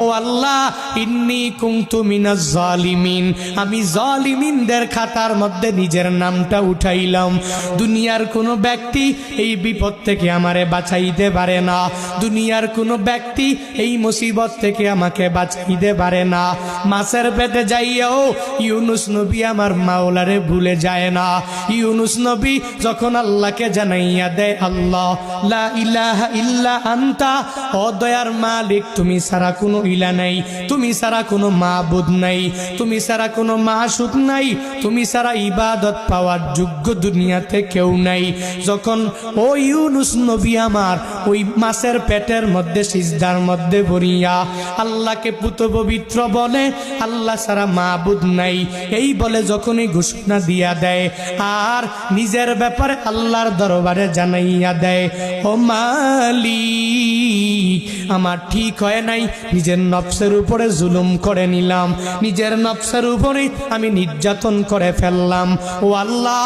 ও আল্লাহ, ইন্নী কুনতু মিনাজ জালিমিন, আমি জালিমিনদের খাতার মধ্যে নিজের নামটা উঠাইলাম। দুনিয়ার কোনো ব্যক্তি এই বিপদ থেকে আমারে বাঁচাইতে পারে না, দুনিয়ার কোনো ব্যক্তি এই মুসিবত থেকে আমাকে বাঁচাইতে পারে না। মাছের পেটে যাইয়াও ইউনুস নবী আমার মাওলারে ভুলে যায় না। ইউনুস নবী যখন আল্লাহকে জানাইয়া দেয়, আল্লাহ লা ইলাহা ইল্লা আনতা, ও দয়ার মালিক তুমি ছাড়া কোনো ইলা নাই, তুমি ছাড়া কোনো মাবুদ নাই, তুমি ছাড়া কোনো মাশুক নাই, তুমি ছাড়া ইবাদত পাওয়ার যোগ্য দুনিয়াতে কেউ নাই। যখন ও ইউনুস নবী আমার ওই মাছের পেটের মধ্যে সিজদার মধ্যে পড়িয়া আল্লাহকে পুত পবিত্র বলে, আল্লাহ ছাড়া মাবুদ নাই এই বলে যখনই ঘোষণা দিয়া দেয় আর নিজের ব্যাপারে আল্লাহর দরবারে জানাইয়া দেয়, ও মালিক আমার ঠিক হয় নাই, নিজের নফসের উপরে জুলুম করে নিলাম, নিজের নফসের উপরে আমি নির্যাতন করে ফেললাম। ও আল্লাহ,